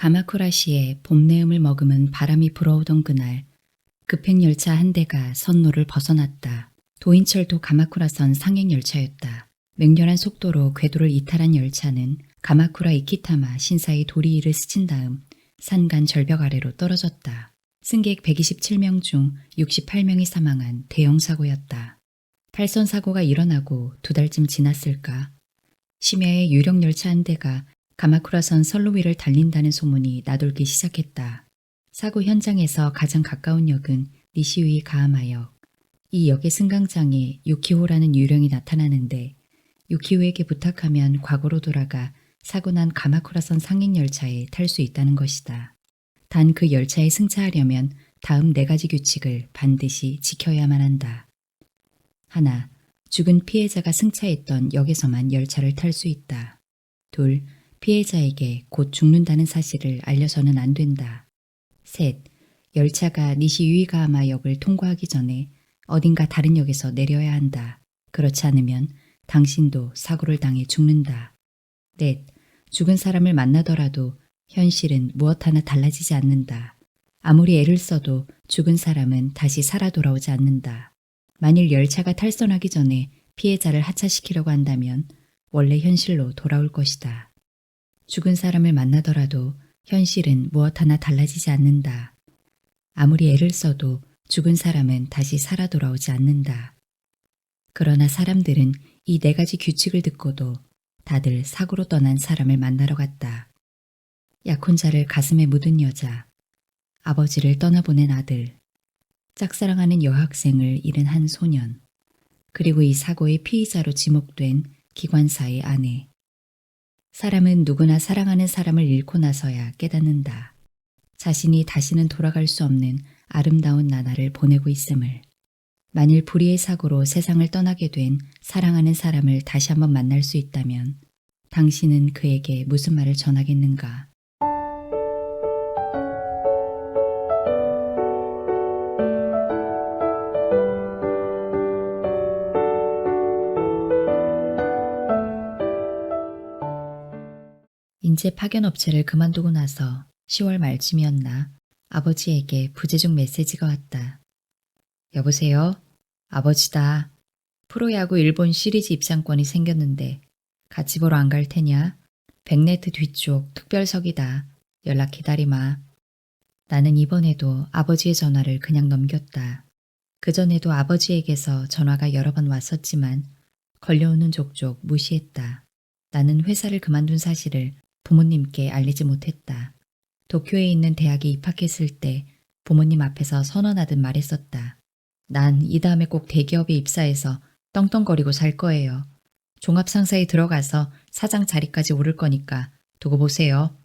가마쿠라시에 봄내음을 머금은 바람이 불어오던 그날, 급행열차 한 대가 선로를 벗어났다. 도인철도 가마쿠라선 상행열차였다. 맹렬한 속도로 궤도를 이탈한 열차는 가마쿠라 이키타마 신사의 도리이를 스친 다음 산간 절벽 아래로 떨어졌다. 승객 127명 중 68명이 사망한 대형 사고였다. 탈선 사고가 일어나고 2달쯤 지났을까? 심야에 유령 열차 한 대가 가마쿠라선 선로 위를 달린다는 소문이 나돌기 시작했다. 사고 현장에서 가장 가까운 역은 니시우이 가하마역. 이 역의 승강장에 유키호라는 유령이 나타나는데 유키호에게 부탁하면 과거로 돌아가 사고 난 가마쿠라선 상행열차에 탈 수 있다는 것이다. 단 그 열차에 승차하려면 다음 4가지 규칙을 반드시 지켜야만 한다. 하나, 죽은 피해자가 승차했던 역에서만 열차를 탈 수 있다. 둘, 피해자에게 곧 죽는다는 사실을 알려서는 안 된다. 셋, 열차가 니시유이가하마 역을 통과하기 전에 어딘가 다른 역에서 내려야 한다. 그렇지 않으면 당신도 사고를 당해 죽는다. 넷, 죽은 사람을 만나더라도 현실은 무엇 하나 달라지지 않는다. 아무리 애를 써도 죽은 사람은 다시 살아 돌아오지 않는다. 만일 열차가 탈선하기 전에 피해자를 하차시키려고 한다면 원래 현실로 돌아올 것이다. 죽은 사람을 만나더라도 현실은 무엇 하나 달라지지 않는다. 아무리 애를 써도 죽은 사람은 다시 살아 돌아오지 않는다. 그러나 사람들은 이 4가지 규칙을 듣고도 다들 사고로 떠난 사람을 만나러 갔다. 약혼자를 가슴에 묻은 여자, 아버지를 떠나보낸 아들, 짝사랑하는 여학생을 잃은 한 소년, 그리고 이 사고의 피의자로 지목된 기관사의 아내. 사람은 누구나 사랑하는 사람을 잃고 나서야 깨닫는다. 자신이 다시는 돌아갈 수 없는 아름다운 나날을 보내고 있음을. 만일 불의의 사고로 세상을 떠나게 된 사랑하는 사람을 다시 한번 만날 수 있다면 당신은 그에게 무슨 말을 전하겠는가? 인재 파견 업체를 그만두고 나서 10월 말쯤이었나 아버지에게 부재중 메시지가 왔다. 여보세요? 아버지다. 프로야구 일본 시리즈 입상권이 생겼는데 같이 보러 안 갈 테냐? 백네트 뒤쪽 특별석이다. 연락 기다리마. 나는 이번에도 아버지의 전화를 그냥 넘겼다. 그전에도 아버지에게서 전화가 여러 번 왔었지만 걸려오는 족족 무시했다. 나는 회사를 그만둔 사실을 부모님께 알리지 못했다. 도쿄에 있는 대학에 입학했을 때 부모님 앞에서 선언하듯 말했었다. 난 이 다음에 꼭 대기업에 입사해서 떵떵거리고 살 거예요. 종합상사에 들어가서 사장 자리까지 오를 거니까 두고 보세요.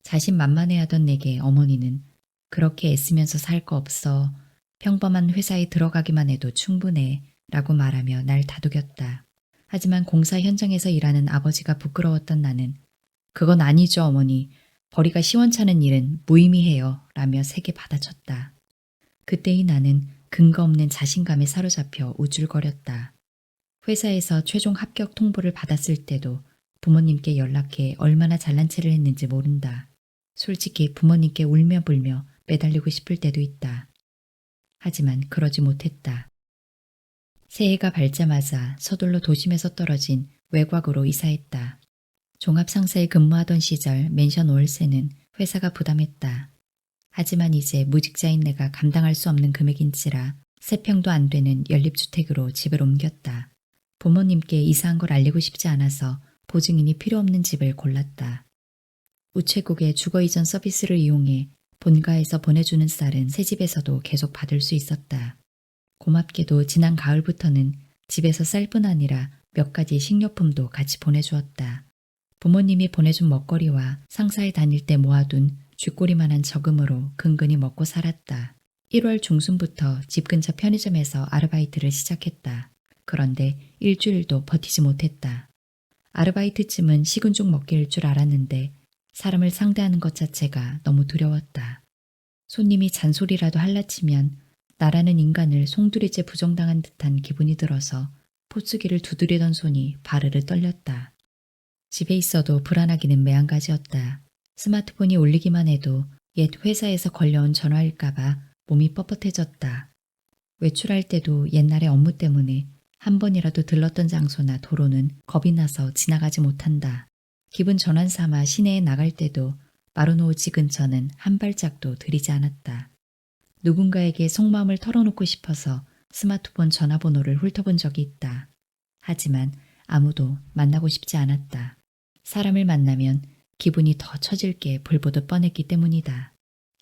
자신만만해하던 내게 어머니는 그렇게 애쓰면서 살 거 없어. 평범한 회사에 들어가기만 해도 충분해 라고 말하며 날 다독였다. 하지만 공사 현장에서 일하는 아버지가 부끄러웠던 나는 그건 아니죠 어머니. 벌이가 시원찮은 일은 무의미해요 라며 세게 받아쳤다. 그때의 나는 근거 없는 자신감에 사로잡혀 우쭐거렸다. 회사에서 최종 합격 통보를 받았을 때도 부모님께 연락해 얼마나 잘난 체를 했는지 모른다. 솔직히 부모님께 울며 불며 매달리고 싶을 때도 있다. 하지만 그러지 못했다. 새해가 밝자마자 서둘러 도심에서 떨어진 외곽으로 이사했다. 종합상사에 근무하던 시절 맨션 월세는 회사가 부담했다. 하지만 이제 무직자인 내가 감당할 수 없는 금액인지라 3평도 안 되는 연립주택으로 집을 옮겼다. 부모님께 이사한 걸 알리고 싶지 않아서 보증인이 필요 없는 집을 골랐다. 우체국의 주거 이전 서비스를 이용해 본가에서 보내주는 쌀은 새 집에서도 계속 받을 수 있었다. 고맙게도 지난 가을부터는 집에서 쌀뿐 아니라 몇 가지 식료품도 같이 보내주었다. 부모님이 보내준 먹거리와 상사에 다닐 때 모아둔 쥐꼬리만한 저금으로 근근히 먹고 살았다. 1월 중순부터 집 근처 편의점에서 아르바이트를 시작했다. 그런데 일주일도 버티지 못했다. 아르바이트쯤은 식은 죽 먹기일 줄 알았는데 사람을 상대하는 것 자체가 너무 두려웠다. 손님이 잔소리라도 할라치면 나라는 인간을 송두리째 부정당한 듯한 기분이 들어서 포스기를 두드리던 손이 바르르 떨렸다. 집에 있어도 불안하기는 매한가지였다. 스마트폰이 울리기만 해도 옛 회사에서 걸려온 전화일까봐 몸이 뻣뻣해졌다. 외출할 때도 옛날의 업무 때문에 한 번이라도 들렀던 장소나 도로는 겁이 나서 지나가지 못한다. 기분 전환 삼아 시내에 나갈 때도 마루노우치 근처는 한 발짝도 들이지 않았다. 누군가에게 속마음을 털어놓고 싶어서 스마트폰 전화번호를 훑어본 적이 있다. 하지만 아무도 만나고 싶지 않았다. 사람을 만나면 기분이 더 처질 게 불보듯 뻔했기 때문이다.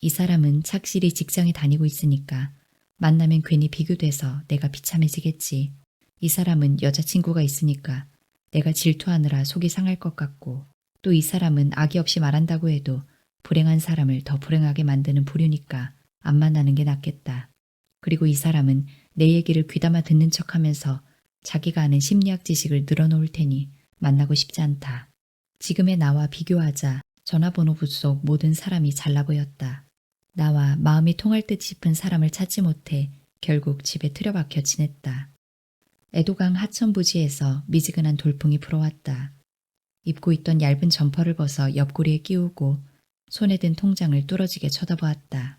이 사람은 착실히 직장에 다니고 있으니까 만나면 괜히 비교돼서 내가 비참해지겠지. 이 사람은 여자친구가 있으니까 내가 질투하느라 속이 상할 것 같고, 또 이 사람은 악의 없이 말한다고 해도 불행한 사람을 더 불행하게 만드는 부류니까 안 만나는 게 낫겠다. 그리고 이 사람은 내 얘기를 귀담아 듣는 척하면서 자기가 아는 심리학 지식을 늘어놓을 테니 만나고 싶지 않다. 지금의 나와 비교하자 전화번호부 속 모든 사람이 잘나 보였다. 나와 마음이 통할 듯 싶은 사람을 찾지 못해 결국 집에 틀어박혀 지냈다. 애도강 하천 부지에서 미지근한 돌풍이 불어왔다. 입고 있던 얇은 점퍼를 벗어 옆구리에 끼우고 손에 든 통장을 뚫어지게 쳐다보았다.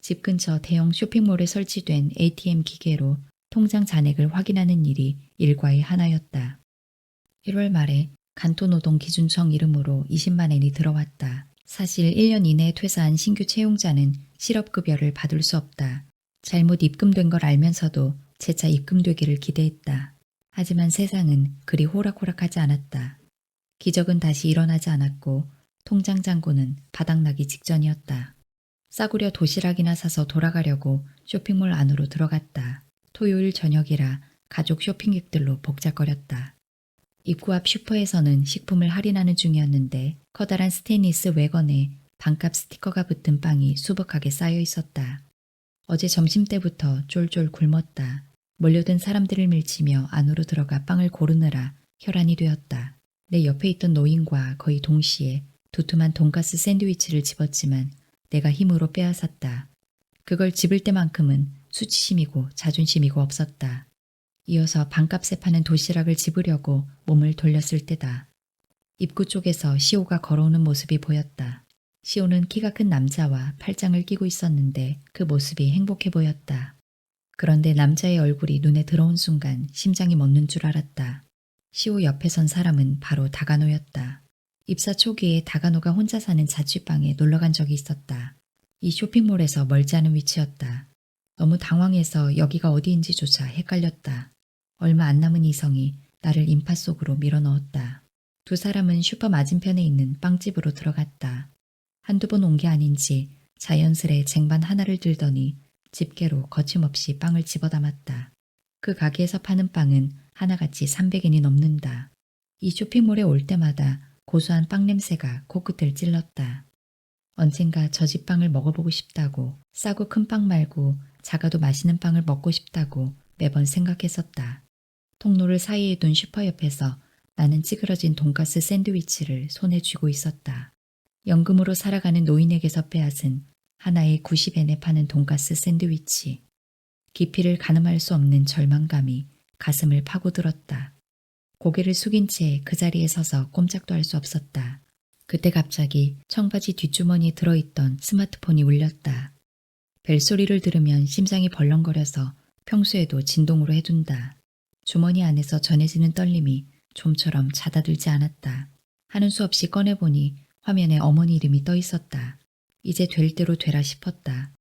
집 근처 대형 쇼핑몰에 설치된 ATM 기계로 통장 잔액을 확인하는 일이 일과의 하나였다. 1월 말에 간토노동 기준청 이름으로 20만 엔이 들어왔다. 사실 1년 이내에 퇴사한 신규 채용자는 실업급여를 받을 수 없다. 잘못 입금된 걸 알면서도 재차 입금되기를 기대했다. 하지만 세상은 그리 호락호락하지 않았다. 기적은 다시 일어나지 않았고 통장 잔고는 바닥나기 직전이었다. 싸구려 도시락이나 사서 돌아가려고 쇼핑몰 안으로 들어갔다. 토요일 저녁이라 가족 쇼핑객들로 복잡거렸다. 입구 앞 슈퍼에서는 식품을 할인하는 중이었는데 커다란 스테인리스 외건에 반값 스티커가 붙은 빵이 수북하게 쌓여 있었다. 어제 점심때부터 쫄쫄 굶었다. 몰려든 사람들을 밀치며 안으로 들어가 빵을 고르느라 혈안이 되었다. 내 옆에 있던 노인과 거의 동시에 두툼한 돈가스 샌드위치를 집었지만 내가 힘으로 빼앗았다. 그걸 집을 때만큼은 수치심이고 자존심이고 없었다. 이어서 반값에 파는 도시락을 집으려고 몸을 돌렸을 때다. 입구 쪽에서 시오가 걸어오는 모습이 보였다. 시오는 키가 큰 남자와 팔짱을 끼고 있었는데 그 모습이 행복해 보였다. 그런데 남자의 얼굴이 눈에 들어온 순간 심장이 멎는 줄 알았다. 시오 옆에 선 사람은 바로 다가노였다. 입사 초기에 다가노가 혼자 사는 자취방에 놀러간 적이 있었다. 이 쇼핑몰에서 멀지 않은 위치였다. 너무 당황해서 여기가 어디인지조차 헷갈렸다. 얼마 안 남은 이성이 나를 인파 속으로 밀어넣었다. 두 사람은 슈퍼 맞은편에 있는 빵집으로 들어갔다. 한두 번 온 게 아닌지 자연스레 쟁반 하나를 들더니 집게로 거침없이 빵을 집어담았다. 그 가게에서 파는 빵은 하나같이 300엔이 넘는다. 이 쇼핑몰에 올 때마다 고소한 빵 냄새가 코끝을 찔렀다. 언젠가 저 집 빵을 먹어보고 싶다고, 싸고 큰 빵 말고 작아도 맛있는 빵을 먹고 싶다고 매번 생각했었다. 통로를 사이에 둔 슈퍼 옆에서 나는 찌그러진 돈가스 샌드위치를 손에 쥐고 있었다. 연금으로 살아가는 노인에게서 빼앗은 하나에 90엔에 파는 돈가스 샌드위치. 깊이를 가늠할 수 없는 절망감이 가슴을 파고들었다. 고개를 숙인 채 그 자리에 서서 꼼짝도 할 수 없었다. 그때 갑자기 청바지 뒷주머니에 들어있던 스마트폰이 울렸다. 벨소리를 들으면 심장이 벌렁거려서 평소에도 진동으로 해둔다. 주머니 안에서 전해지는 떨림이 좀처럼 잦아들지 않았다. 하는 수 없이 꺼내보니 화면에 어머니 이름이 떠 있었다. 이제 될 대로 되라 싶었다.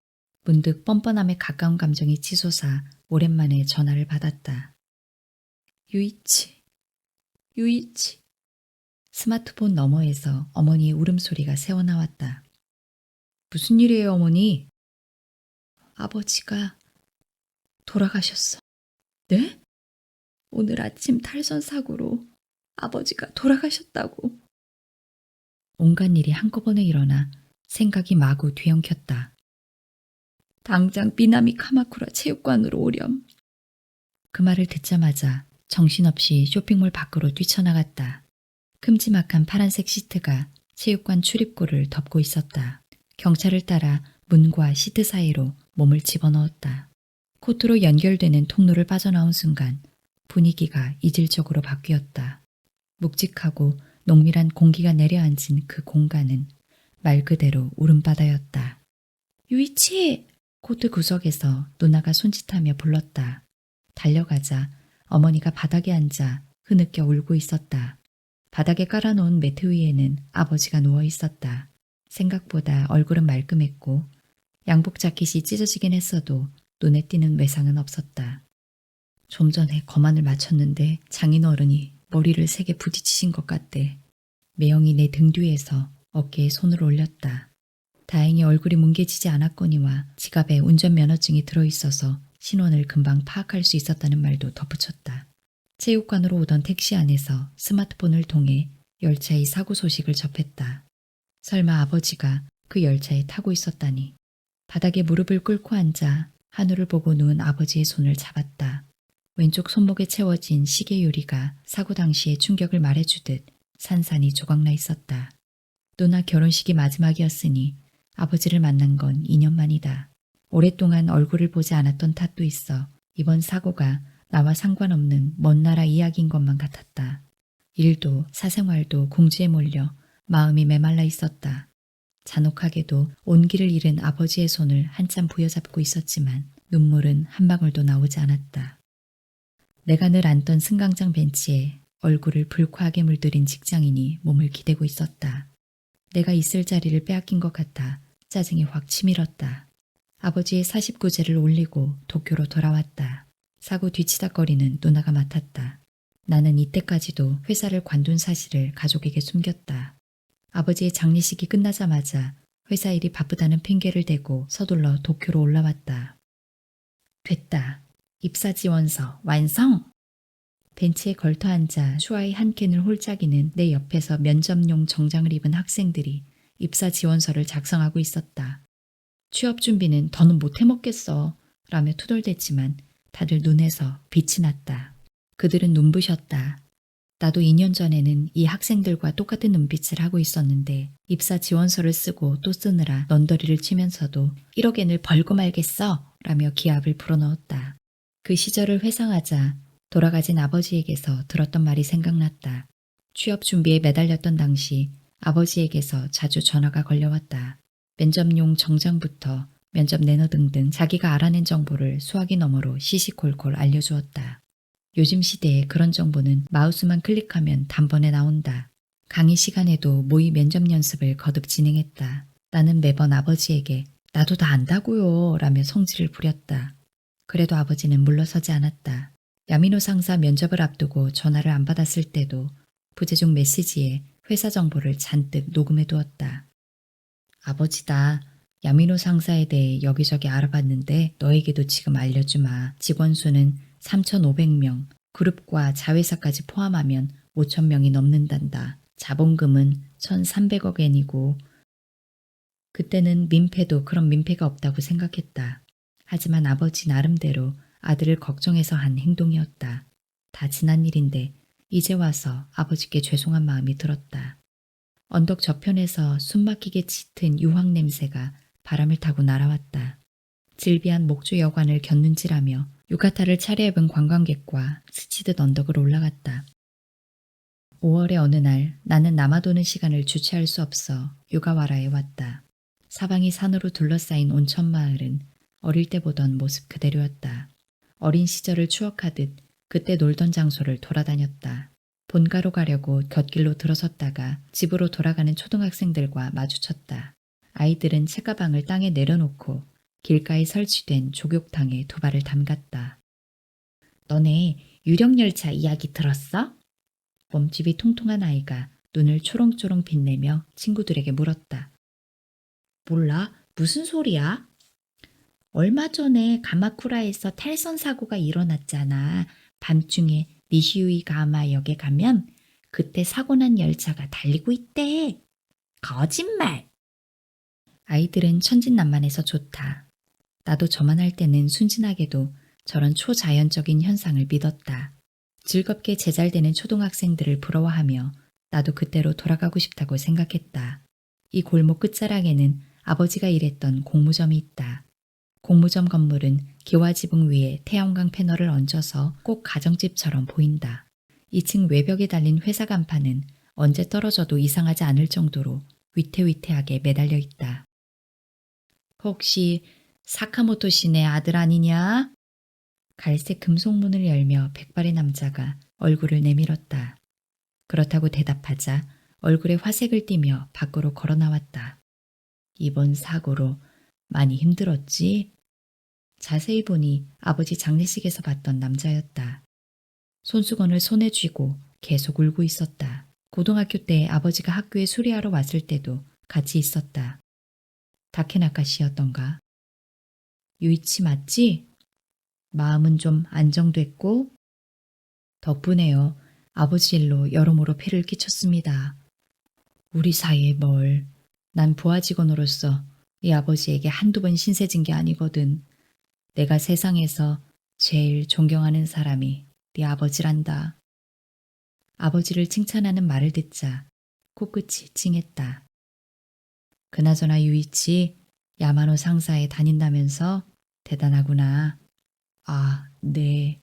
문득 뻔뻔함에 가까운 감정이 치솟아 오랜만에 전화를 받았다. 유이치, 유이치. 스마트폰 너머에서 어머니의 울음소리가 새어나왔다. 무슨 일이에요, 어머니? 아버지가 돌아가셨어. 네? 오늘 아침 탈선 사고로 아버지가 돌아가셨다고. 온갖 일이 한꺼번에 일어나 생각이 마구 뒤엉켰다. 당장 미나미 카마쿠라 체육관으로 오렴. 그 말을 듣자마자 정신없이 쇼핑몰 밖으로 뛰쳐나갔다. 큼지막한 파란색 시트가 체육관 출입구를 덮고 있었다. 경찰을 따라 문과 시트 사이로 몸을 집어넣었다. 코트로 연결되는 통로를 빠져나온 순간 분위기가 이질적으로 바뀌었다. 묵직하고 농밀한 공기가 내려앉은 그 공간은 말 그대로 울음바다였다. 유이치! 코트 구석에서 누나가 손짓하며 불렀다. 달려가자 어머니가 바닥에 앉아 흐느껴 울고 있었다. 바닥에 깔아놓은 매트 위에는 아버지가 누워 있었다. 생각보다 얼굴은 말끔했고 양복 자켓이 찢어지긴 했어도 눈에 띄는 외상은 없었다. 좀 전에 거만을 맞췄는데 장인어른이 머리를 세게 부딪히신 것 같대. 매형이 내 등 뒤에서 어깨에 손을 올렸다. 다행히 얼굴이 뭉개지지 않았거니와 지갑에 운전면허증이 들어있어서 신원을 금방 파악할 수 있었다는 말도 덧붙였다. 체육관으로 오던 택시 안에서 스마트폰을 통해 열차의 사고 소식을 접했다. 설마 아버지가 그 열차에 타고 있었다니. 바닥에 무릎을 꿇고 앉아 하늘을 보고 누운 아버지의 손을 잡았다. 왼쪽 손목에 채워진 시계 유리가 사고 당시의 충격을 말해주듯 산산이 조각나 있었다. 누나 결혼식이 마지막이었으니 아버지를 만난 건 2년 만이다. 오랫동안 얼굴을 보지 않았던 탓도 있어 이번 사고가 나와 상관없는 먼 나라 이야기인 것만 같았다. 일도 사생활도 공주에 몰려 마음이 메말라 있었다. 잔혹하게도 온기를 잃은 아버지의 손을 한참 부여잡고 있었지만 눈물은 한 방울도 나오지 않았다. 내가 늘 앉던 승강장 벤치에 얼굴을 불쾌하게 물들인 직장인이 몸을 기대고 있었다. 내가 있을 자리를 빼앗긴 것 같아 짜증이 확 치밀었다. 아버지의 49제를 올리고 도쿄로 돌아왔다. 사고 뒤치다거리는 누나가 맡았다. 나는 이때까지도 회사를 관둔 사실을 가족에게 숨겼다. 아버지의 장례식이 끝나자마자 회사 일이 바쁘다는 핑계를 대고 서둘러 도쿄로 올라왔다. 됐다. 입사 지원서 완성! 벤치에 걸터 앉아 슈아이 한 캔을 홀짝이는 내 옆에서 면접용 정장을 입은 학생들이 입사 지원서를 작성하고 있었다. 취업 준비는 더는 못 해먹겠어 라며 투덜댔지만 다들 눈에서 빛이 났다. 그들은 눈부셨다. 나도 2년 전에는 이 학생들과 똑같은 눈빛을 하고 있었는데 입사 지원서를 쓰고 또 쓰느라 넌더리를 치면서도 1억엔을 벌고 말겠어 라며 기합을 불어넣었다. 그 시절을 회상하자 돌아가신 아버지에게서 들었던 말이 생각났다. 취업 준비에 매달렸던 당시 아버지에게서 자주 전화가 걸려왔다. 면접용 정장부터 면접 내너 등등 자기가 알아낸 정보를 수화기 너머로 시시콜콜 알려주었다. 요즘 시대에 그런 정보는 마우스만 클릭하면 단번에 나온다. 강의 시간에도 모의 면접 연습을 거듭 진행했다. 나는 매번 아버지에게 나도 다 안다고요 라며 성질을 부렸다. 그래도 아버지는 물러서지 않았다. 야미노 상사 면접을 앞두고 전화를 안 받았을 때도 부재중 메시지에 회사 정보를 잔뜩 녹음해 두었다. 아버지다. 야미노 상사에 대해 여기저기 알아봤는데 너에게도 지금 알려주마. 직원 수는 3,500명, 그룹과 자회사까지 포함하면 5,000명이 넘는단다. 자본금은 1,300억 엔이고 그때는 민폐도 그런 민폐가 없다고 생각했다. 하지만 아버지 나름대로 아들을 걱정해서 한 행동이었다. 다 지난 일인데 이제 와서 아버지께 죄송한 마음이 들었다. 언덕 저편에서 숨막히게 짙은 유황 냄새가 바람을 타고 날아왔다. 질비한 목조 여관을 곁눈질하며 유카타를 차려입은 관광객과 스치듯 언덕을 올라갔다. 5월의 어느 날 나는 남아도는 시간을 주체할 수 없어 유가와라에 왔다. 사방이 산으로 둘러싸인 온천마을은 어릴 때 보던 모습 그대로였다. 어린 시절을 추억하듯 그때 놀던 장소를 돌아다녔다. 본가로 가려고 곁길로 들어섰다가 집으로 돌아가는 초등학생들과 마주쳤다. 아이들은 책가방을 땅에 내려놓고 길가에 설치된 족욕탕에 두 발을 담갔다. 너네 유령열차 이야기 들었어? 몸집이 통통한 아이가 눈을 초롱초롱 빛내며 친구들에게 물었다. 몰라? 무슨 소리야? 얼마 전에 가마쿠라에서 탈선 사고가 일어났잖아. 밤중에 니시우이가마역에 가면 그때 사고 난 열차가 달리고 있대. 거짓말! 아이들은 천진난만해서 좋다. 나도 저만 할 때는 순진하게도 저런 초자연적인 현상을 믿었다. 즐겁게 제잘되는 초등학생들을 부러워하며 나도 그때로 돌아가고 싶다고 생각했다. 이 골목 끝자락에는 아버지가 일했던 공무점이 있다. 공무점 건물은 기와지붕 위에 태양광 패널을 얹어서 꼭 가정집처럼 보인다. 2층 외벽에 달린 회사 간판은 언제 떨어져도 이상하지 않을 정도로 위태위태하게 매달려 있다. 혹시 사카모토 씨네 아들 아니냐? 갈색 금속문을 열며 백발의 남자가 얼굴을 내밀었다. 그렇다고 대답하자 얼굴에 화색을 띠며 밖으로 걸어 나왔다. 이번 사고로 많이 힘들었지? 자세히 보니 아버지 장례식에서 봤던 남자였다. 손수건을 손에 쥐고 계속 울고 있었다. 고등학교 때 아버지가 학교에 수리하러 왔을 때도 같이 있었다. 다케나카 씨였던가? 유이치 맞지? 마음은 좀 안정됐고? 덕분에요. 아버지 일로 여러모로 폐를 끼쳤습니다. 우리 사이에 뭘. 난 부하 직원으로서 이 아버지에게 한두 번 신세진 게 아니거든. 내가 세상에서 제일 존경하는 사람이 네 아버지란다. 아버지를 칭찬하는 말을 듣자 코끝이 찡했다. 그나저나 유이치 야마노 상사에 다닌다면서 대단하구나. 아, 네.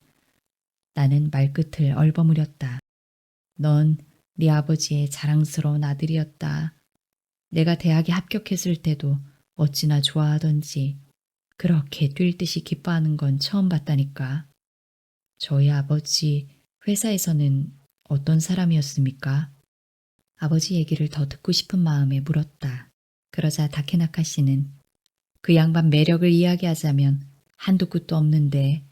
나는 말끝을 얼버무렸다. 넌 네 아버지의 자랑스러운 아들이었다. 내가 대학에 합격했을 때도 어찌나 좋아하던지 그렇게 뛸 듯이 기뻐하는 건 처음 봤다니까. 저희 아버지 회사에서는 어떤 사람이었습니까? 아버지 얘기를 더 듣고 싶은 마음에 물었다. 그러자 다케나카 씨는 그 양반 매력을 이야기하자면 한두 끝도 없는데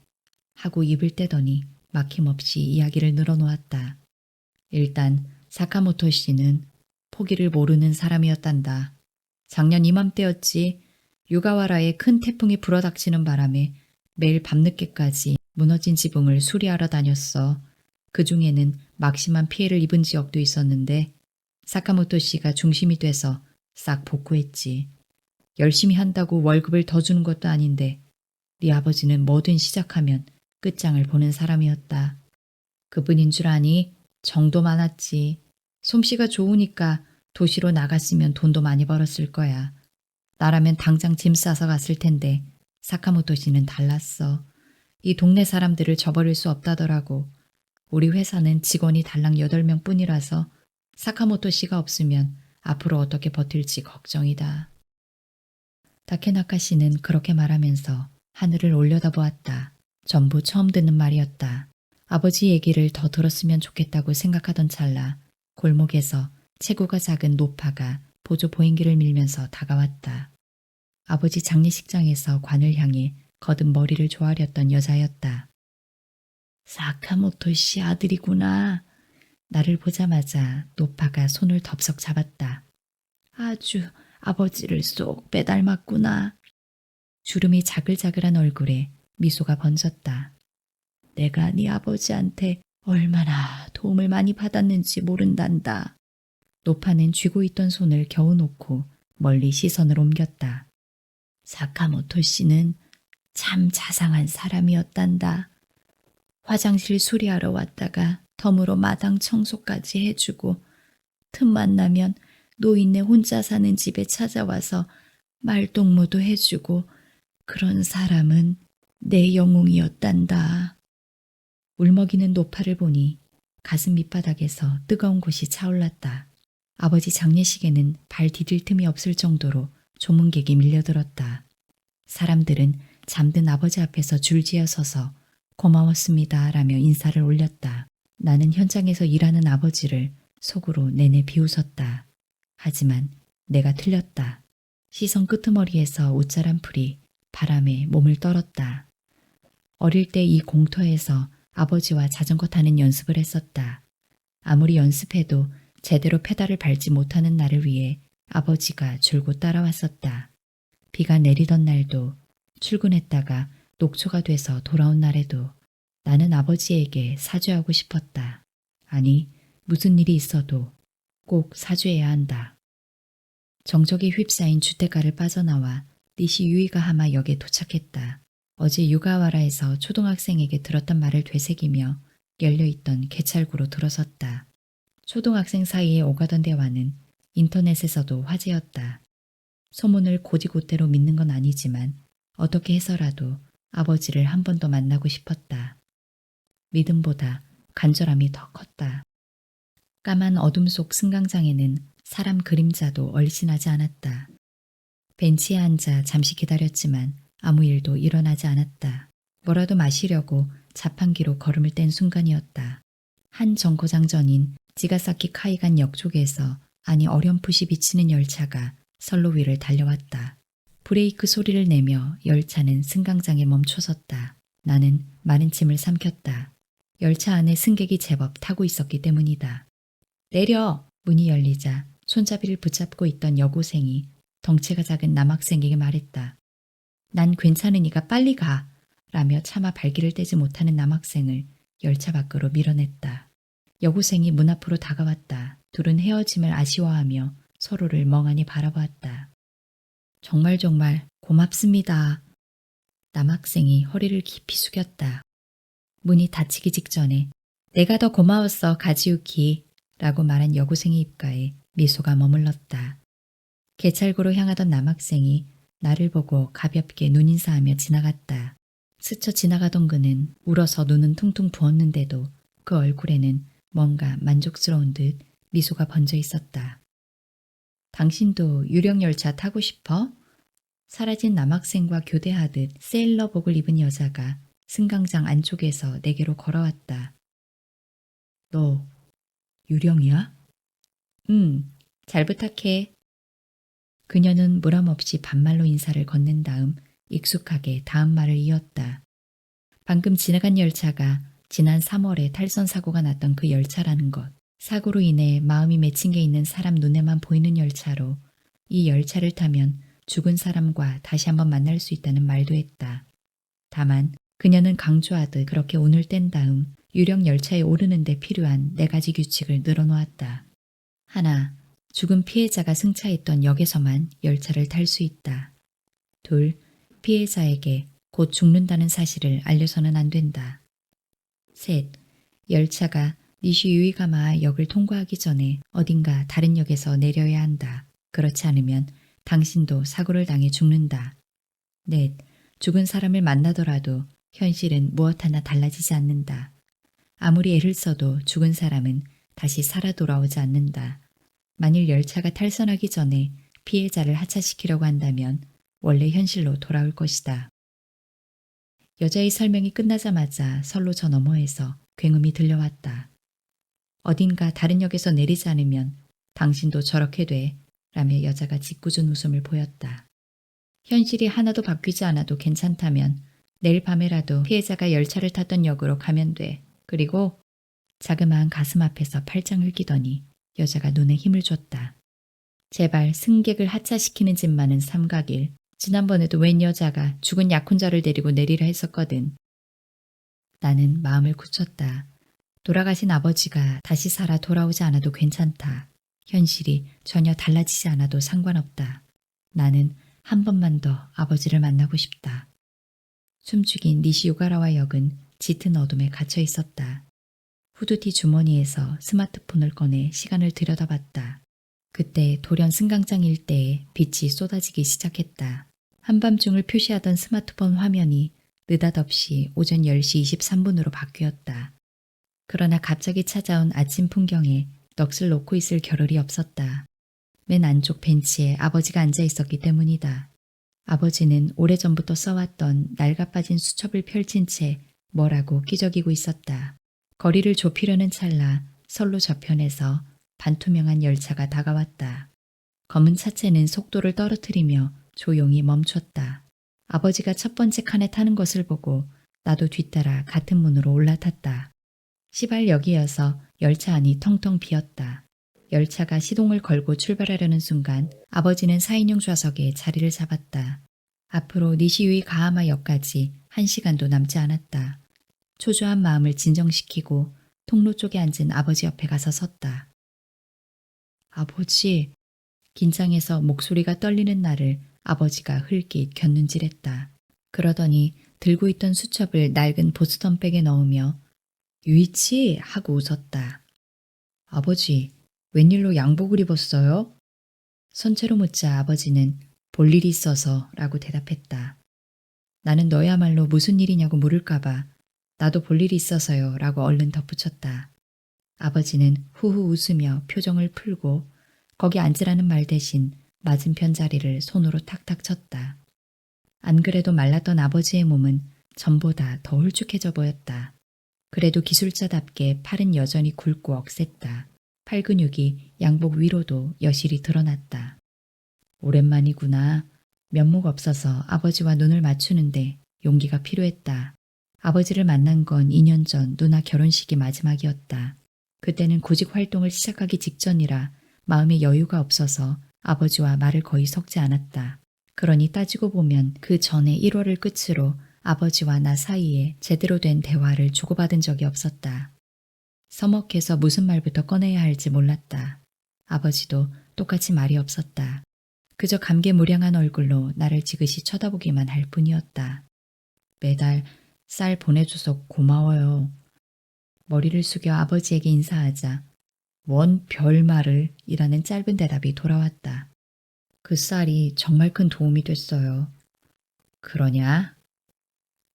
하고 입을 떼더니 막힘없이 이야기를 늘어놓았다. 일단 사카모토 씨는 포기를 모르는 사람이었단다. 작년 이맘때였지. 유가와라에 큰 태풍이 불어닥치는 바람에 매일 밤늦게까지 무너진 지붕을 수리하러 다녔어. 그 중에는 막심한 피해를 입은 지역도 있었는데 사카모토 씨가 중심이 돼서 싹 복구했지. 열심히 한다고 월급을 더 주는 것도 아닌데 네 아버지는 뭐든 시작하면 끝장을 보는 사람이었다. 그분인 줄 아니? 정도 많았지. 솜씨가 좋으니까 도시로 나갔으면 돈도 많이 벌었을 거야. 나라면 당장 짐 싸서 갔을 텐데 사카모토 씨는 달랐어. 이 동네 사람들을 저버릴 수 없다더라고. 우리 회사는 직원이 달랑 8명 뿐이라서 사카모토 씨가 없으면 앞으로 어떻게 버틸지 걱정이다. 다케나카 씨는 그렇게 말하면서 하늘을 올려다보았다. 전부 처음 듣는 말이었다. 아버지 얘기를 더 들었으면 좋겠다고 생각하던 찰나 골목에서 체구가 작은 노파가 보조 보행기를 밀면서 다가왔다. 아버지 장례식장에서 관을 향해 거듭 머리를 조아렸던 여자였다. 사카모토 씨 아들이구나. 나를 보자마자 노파가 손을 덥석 잡았다. 아주 아버지를 쏙 빼닮았구나. 주름이 자글자글한 얼굴에 미소가 번졌다. 내가 네 아버지한테 얼마나 도움을 많이 받았는지 모른단다. 노파는 쥐고 있던 손을 겨우 놓고 멀리 시선을 옮겼다. 사카모토 씨는 참 자상한 사람이었단다. 화장실 수리하러 왔다가 덤으로 마당 청소까지 해주고 틈만 나면 노인네 혼자 사는 집에 찾아와서 말동무도 해주고 그런 사람은 내 영웅이었단다. 울먹이는 노파를 보니 가슴 밑바닥에서 뜨거운 곳이 차올랐다. 아버지 장례식에는 발 디딜 틈이 없을 정도로 조문객이 밀려들었다. 사람들은 잠든 아버지 앞에서 줄지어 서서 고마웠습니다 라며 인사를 올렸다. 나는 현장에서 일하는 아버지를 속으로 내내 비웃었다. 하지만 내가 틀렸다. 시선 끄트머리에서 옷자란 풀이 바람에 몸을 떨었다. 어릴 때 이 공터에서 아버지와 자전거 타는 연습을 했었다. 아무리 연습해도 제대로 페달을 밟지 못하는 나를 위해 아버지가 줄곧 따라왔었다. 비가 내리던 날도 출근했다가 녹초가 돼서 돌아온 날에도 나는 아버지에게 사죄하고 싶었다. 아니, 무슨 일이 있어도 꼭 사죄해야 한다. 정적이 휩싸인 주택가를 빠져나와 니시 유이가하마 역에 도착했다. 어제 유가와라에서 초등학생에게 들었던 말을 되새기며 열려있던 개찰구로 들어섰다. 초등학생 사이에 오가던 대화는 인터넷에서도 화제였다. 소문을 곧이곧대로 믿는 건 아니지만 어떻게 해서라도 아버지를 한 번 더 만나고 싶었다. 믿음보다 간절함이 더 컸다. 까만 어둠 속 승강장에는 사람 그림자도 얼씬하지 않았다. 벤치에 앉아 잠시 기다렸지만 아무 일도 일어나지 않았다. 뭐라도 마시려고 자판기로 걸음을 뗀 순간이었다. 한 정거장 전인 지가사키 카이간 역 쪽에서 어렴풋이 비치는 열차가 선로 위를 달려왔다. 브레이크 소리를 내며 열차는 승강장에 멈춰섰다. 나는 마른 침을 삼켰다. 열차 안에 승객이 제법 타고 있었기 때문이다. 내려! 문이 열리자 손잡이를 붙잡고 있던 여고생이 덩치가 작은 남학생에게 말했다. 난 괜찮으니까 빨리 가! 라며 차마 발길을 떼지 못하는 남학생을 열차 밖으로 밀어냈다. 여고생이 문 앞으로 다가왔다. 둘은 헤어짐을 아쉬워하며 서로를 멍하니 바라보았다. 정말 고맙습니다. 남학생이 허리를 깊이 숙였다. 문이 닫히기 직전에 내가 더 고마웠어, 가지유키 라고 말한 여고생의 입가에 미소가 머물렀다. 개찰구로 향하던 남학생이 나를 보고 가볍게 눈인사하며 지나갔다. 스쳐 지나가던 그는 울어서 눈은 퉁퉁 부었는데도 그 얼굴에는 뭔가 만족스러운 듯 미소가 번져 있었다. 당신도 유령열차 타고 싶어? 사라진 남학생과 교대하듯 세일러복을 입은 여자가 승강장 안쪽에서 내게로 걸어왔다. 너 유령이야? 잘 부탁해. 그녀는 무람없이 반말로 인사를 건넨 다음 익숙하게 다음 말을 이었다. 방금 지나간 열차가 지난 3월에 탈선 사고가 났던 그 열차라는 것. 사고로 인해 마음이 맺힌 게 있는 사람 눈에만 보이는 열차로 이 열차를 타면 죽은 사람과 다시 한번 만날 수 있다는 말도 했다. 다만 그녀는 강조하듯 그렇게 운을 뗀 다음 유령 열차에 오르는 데 필요한 4가지 규칙을 늘어놓았다. 하나, 죽은 피해자가 승차했던 역에서만 열차를 탈 수 있다. 둘, 피해자에게 곧 죽는다는 사실을 알려서는 안 된다. 셋, 열차가 니시유이가마 역을 통과하기 전에 어딘가 다른 역에서 내려야 한다. 그렇지 않으면 당신도 사고를 당해 죽는다. 넷, 죽은 사람을 만나더라도 현실은 무엇 하나 달라지지 않는다. 아무리 애를 써도 죽은 사람은 다시 살아 돌아오지 않는다. 만일 열차가 탈선하기 전에 피해자를 하차시키려고 한다면 원래 현실로 돌아올 것이다. 여자의 설명이 끝나자마자 선로 저 너머에서 굉음이 들려왔다. 어딘가 다른 역에서 내리지 않으면 당신도 저렇게 돼 라며 여자가 짓궂은 웃음을 보였다. 현실이 하나도 바뀌지 않아도 괜찮다면 내일 밤에라도 피해자가 열차를 탔던 역으로 가면 돼. 그리고 자그마한 가슴 앞에서 팔짱을 끼더니 여자가 눈에 힘을 줬다. 제발 승객을 하차시키는 짓만은 삼가길. 지난번에도 웬 여자가 죽은 약혼자를 데리고 내리라 했었거든. 나는 마음을 굳혔다. 돌아가신 아버지가 다시 살아 돌아오지 않아도 괜찮다. 현실이 전혀 달라지지 않아도 상관없다. 나는 한 번만 더 아버지를 만나고 싶다. 숨죽인 니시유가라와 역은 짙은 어둠에 갇혀 있었다. 후드티 주머니에서 스마트폰을 꺼내 시간을 들여다봤다. 그때 돌연 승강장 일대에 빛이 쏟아지기 시작했다. 한밤중을 표시하던 스마트폰 화면이 느닷없이 오전 10시 23분으로 바뀌었다. 그러나 갑자기 찾아온 아침 풍경에 넋을 놓고 있을 겨를이 없었다. 맨 안쪽 벤치에 아버지가 앉아 있었기 때문이다. 아버지는 오래전부터 써왔던 낡아빠진 수첩을 펼친 채 뭐라고 끼적이고 있었다. 거리를 좁히려는 찰나 선로 저편에서 반투명한 열차가 다가왔다. 검은 차체는 속도를 떨어뜨리며 조용히 멈췄다. 아버지가 첫 번째 칸에 타는 것을 보고 나도 뒤따라 같은 문으로 올라탔다. 시발역이어서 열차 안이 텅텅 비었다. 열차가 시동을 걸고 출발하려는 순간 아버지는 4인용 좌석에 자리를 잡았다. 앞으로 니시유이 가하마 역까지 1시간도 남지 않았다. 초조한 마음을 진정시키고 통로 쪽에 앉은 아버지 옆에 가서 섰다. 아버지, 긴장해서 목소리가 떨리는 나를 아버지가 흘낏 곁눈질했다. 그러더니 들고 있던 수첩을 낡은 보스턴백에 넣으며 유이치 하고 웃었다. 아버지, 웬일로 양복을 입었어요? 선체로 묻자 아버지는 볼 일이 있어서 라고 대답했다. 나는 너야말로 무슨 일이냐고 물을까봐 나도 볼 일이 있어서요 라고 얼른 덧붙였다. 아버지는 후후 웃으며 표정을 풀고 거기 앉으라는 말 대신 맞은편 자리를 손으로 탁탁 쳤다. 안 그래도 말랐던 아버지의 몸은 전보다 더 홀쭉해져 보였다. 그래도 기술자답게 팔은 여전히 굵고 억셌다. 팔 근육이 양복 위로도 여실히 드러났다. 오랜만이구나. 면목 없어서 아버지와 눈을 맞추는데 용기가 필요했다. 아버지를 만난 건 2년 전 누나 결혼식이 마지막이었다. 그때는 구직 활동을 시작하기 직전이라 마음에 여유가 없어서 아버지와 말을 거의 섞지 않았다. 그러니 따지고 보면 그 전에 1월을 끝으로 아버지와 나 사이에 제대로 된 대화를 주고받은 적이 없었다. 서먹해서 무슨 말부터 꺼내야 할지 몰랐다. 아버지도 똑같이 말이 없었다. 그저 감개무량한 얼굴로 나를 지그시 쳐다보기만 할 뿐이었다. 매달 쌀 보내줘서 고마워요. 머리를 숙여 아버지에게 인사하자 원 별말을 이라는 짧은 대답이 돌아왔다. 그 쌀이 정말 큰 도움이 됐어요. 그러냐?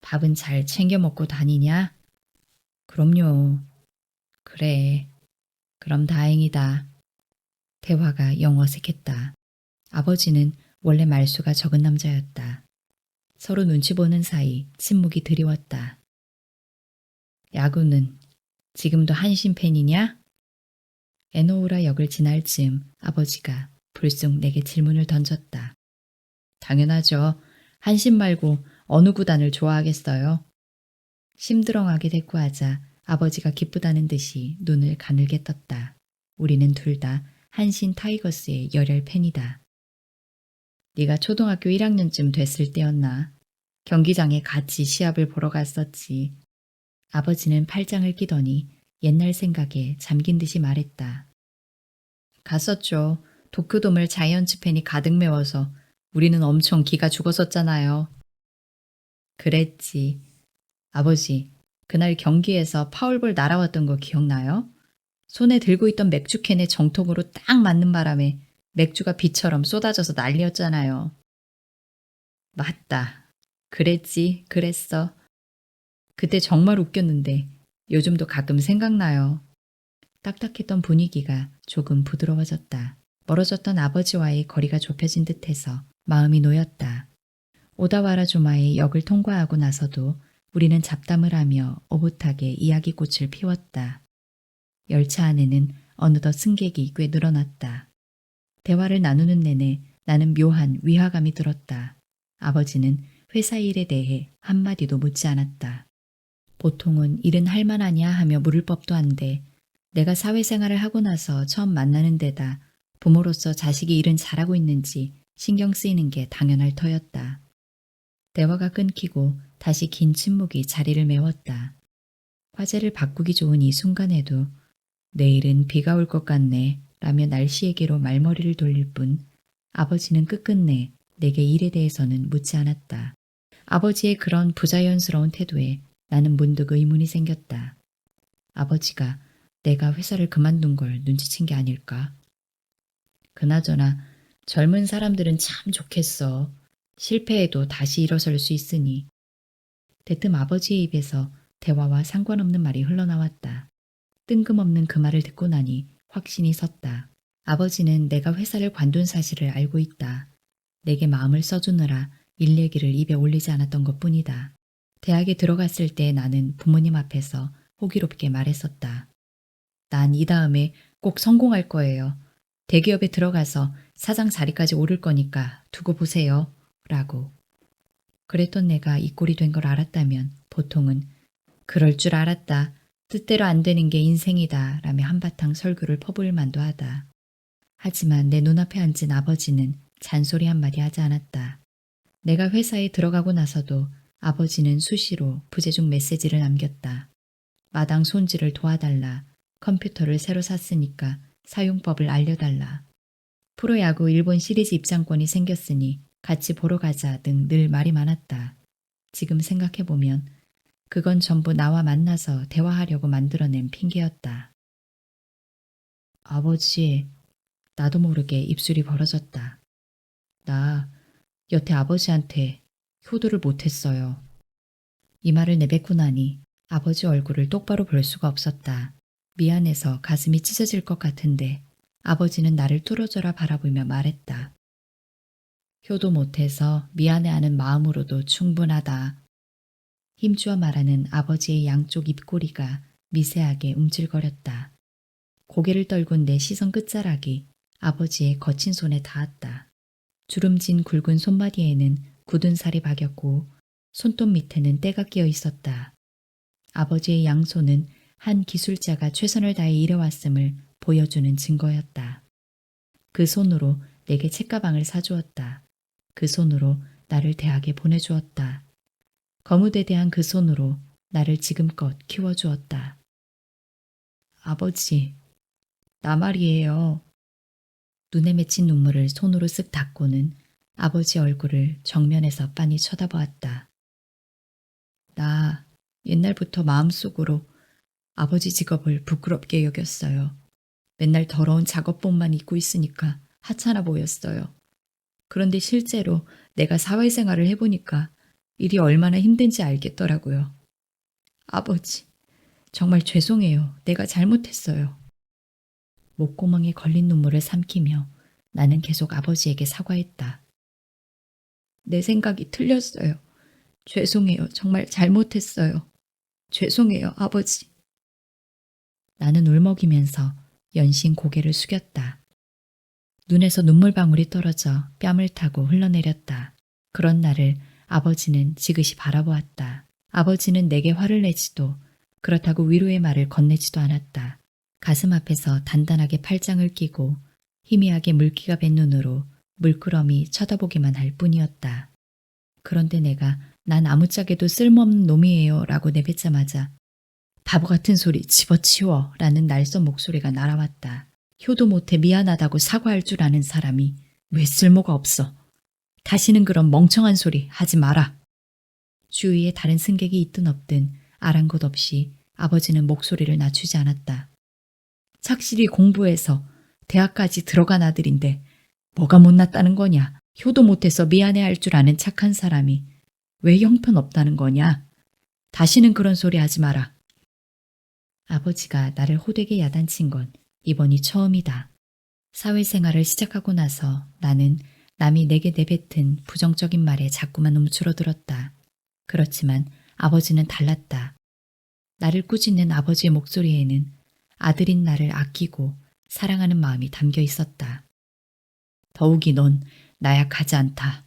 밥은 잘 챙겨 먹고 다니냐? 그럼요. 그래. 그럼 다행이다. 대화가 영 어색했다. 아버지는 원래 말수가 적은 남자였다. 서로 눈치 보는 사이 침묵이 드리웠다. 야구는 지금도 한신 팬이냐? 에노우라 역을 지날 즈음 아버지가 불쑥 내게 질문을 던졌다. 당연하죠. 한신 말고 어느 구단을 좋아하겠어요? 심드렁하게 대꾸하자 아버지가 기쁘다는 듯이 눈을 가늘게 떴다. 우리는 둘 다 한신 타이거스의 열혈 팬이다. 네가 초등학교 1학년쯤 됐을 때였나? 경기장에 같이 시합을 보러 갔었지. 아버지는 팔짱을 끼더니 옛날 생각에 잠긴 듯이 말했다. 갔었죠. 도쿄돔을 자이언츠 팬이 가득 메워서 우리는 엄청 기가 죽었었잖아요. 그랬지. 아버지, 그날 경기에서 파울볼 날아왔던 거 기억나요? 손에 들고 있던 맥주캔에 정통으로 딱 맞는 바람에 맥주가 비처럼 쏟아져서 난리였잖아요. 맞다. 그랬지, 그랬어. 그때 정말 웃겼는데 요즘도 가끔 생각나요. 딱딱했던 분위기가 조금 부드러워졌다. 멀어졌던 아버지와의 거리가 좁혀진 듯해서 마음이 놓였다. 오다와라조마의 역을 통과하고 나서도 우리는 잡담을 하며 오붓하게 이야기꽃을 피웠다. 열차 안에는 어느덧 승객이 꽤 늘어났다. 대화를 나누는 내내 나는 묘한 위화감이 들었다. 아버지는 회사 일에 대해 한마디도 묻지 않았다. 보통은 일은 할 만하냐 하며 물을 법도 한데 내가 사회생활을 하고 나서 처음 만나는 데다 부모로서 자식이 일은 잘하고 있는지 신경 쓰이는 게 당연할 터였다. 대화가 끊기고 다시 긴 침묵이 자리를 메웠다. 화제를 바꾸기 좋은 이 순간에도 내일은 비가 올 것 같네 라며 날씨 얘기로 말머리를 돌릴 뿐 아버지는 끝끝내 내게 일에 대해서는 묻지 않았다. 아버지의 그런 부자연스러운 태도에 나는 문득 의문이 생겼다. 아버지가 내가 회사를 그만둔 걸 눈치챈 게 아닐까? 그나저나 젊은 사람들은 참 좋겠어. 실패해도 다시 일어설 수 있으니. 대뜸 아버지의 입에서 대화와 상관없는 말이 흘러나왔다. 뜬금없는 그 말을 듣고 나니 확신이 섰다. 아버지는 내가 회사를 관둔 사실을 알고 있다. 내게 마음을 써주느라 일 얘기를 입에 올리지 않았던 것뿐이다. 대학에 들어갔을 때 나는 부모님 앞에서 호기롭게 말했었다. 난 이 다음에 꼭 성공할 거예요. 대기업에 들어가서 사장 자리까지 오를 거니까 두고 보세요. 라고. 그랬던 내가 이 꼴이 된 걸 알았다면 보통은 그럴 줄 알았다. 뜻대로 안 되는 게 인생이다. 라며 한바탕 설교를 퍼부을 만도 하다. 하지만 내 눈앞에 앉은 아버지는 잔소리 한마디 하지 않았다. 내가 회사에 들어가고 나서도 아버지는 수시로 부재중 메시지를 남겼다. 마당 손질을 도와달라. 컴퓨터를 새로 샀으니까 사용법을 알려달라. 프로야구 일본 시리즈 입장권이 생겼으니 같이 보러 가자 등 늘 말이 많았다. 지금 생각해보면 그건 전부 나와 만나서 대화하려고 만들어낸 핑계였다. 아버지, 나도 모르게 입술이 벌어졌다. 나 여태 아버지한테 효도를 못했어요. 이 말을 내뱉고 나니 아버지 얼굴을 똑바로 볼 수가 없었다. 미안해서 가슴이 찢어질 것 같은데 아버지는 나를 뚫어져라 바라보며 말했다. 효도 못해서 미안해하는 마음으로도 충분하다. 힘주어 말하는 아버지의 양쪽 입꼬리가 미세하게 움찔거렸다. 고개를 떨군 내 시선 끝자락이 아버지의 거친 손에 닿았다. 주름진 굵은 손마디에는 굳은 살이 박였고 손톱 밑에는 때가 끼어 있었다. 아버지의 양손은 한 기술자가 최선을 다해 일해왔음을 보여주는 증거였다. 그 손으로 내게 책가방을 사주었다. 그 손으로 나를 대학에 보내주었다. 거무대대한 그 손으로 나를 지금껏 키워주었다. 아버지, 나 말이에요. 눈에 맺힌 눈물을 손으로 쓱 닦고는 아버지 얼굴을 정면에서 빤히 쳐다보았다. 나 옛날부터 마음속으로 아버지 직업을 부끄럽게 여겼어요. 맨날 더러운 작업복만 입고 있으니까 하찮아 보였어요. 그런데 실제로 내가 사회생활을 해보니까 일이 얼마나 힘든지 알겠더라고요. 아버지, 정말 죄송해요. 내가 잘못했어요. 목구멍에 걸린 눈물을 삼키며 나는 계속 아버지에게 사과했다. 내 생각이 틀렸어요. 죄송해요. 정말 잘못했어요. 죄송해요, 아버지. 나는 울먹이면서 연신 고개를 숙였다. 눈에서 눈물방울이 떨어져 뺨을 타고 흘러내렸다. 그런 나를 아버지는 지그시 바라보았다. 아버지는 내게 화를 내지도 그렇다고 위로의 말을 건네지도 않았다. 가슴 앞에서 단단하게 팔짱을 끼고 희미하게 물기가 밴 눈으로 물끄러미 쳐다보기만 할 뿐이었다. 그런데 내가 난 아무짝에도 쓸모없는 놈이에요 라고 내뱉자마자 바보 같은 소리 집어치워 라는 날선 목소리가 날아왔다. 효도 못해 미안하다고 사과할 줄 아는 사람이 왜 쓸모가 없어. 다시는 그런 멍청한 소리 하지 마라. 주위에 다른 승객이 있든 없든 아랑곳 없이 아버지는 목소리를 낮추지 않았다. 착실히 공부해서 대학까지 들어간 아들인데 뭐가 못났다는 거냐. 효도 못해서 미안해할 줄 아는 착한 사람이 왜 형편없다는 거냐. 다시는 그런 소리 하지 마라. 아버지가 나를 호되게 야단친 건 이번이 처음이다. 사회생활을 시작하고 나서 나는 남이 내게 내뱉은 부정적인 말에 자꾸만 움츠러들었다. 그렇지만 아버지는 달랐다. 나를 꾸짖는 아버지의 목소리에는 아들인 나를 아끼고 사랑하는 마음이 담겨 있었다. 더욱이 넌 나약하지 않다.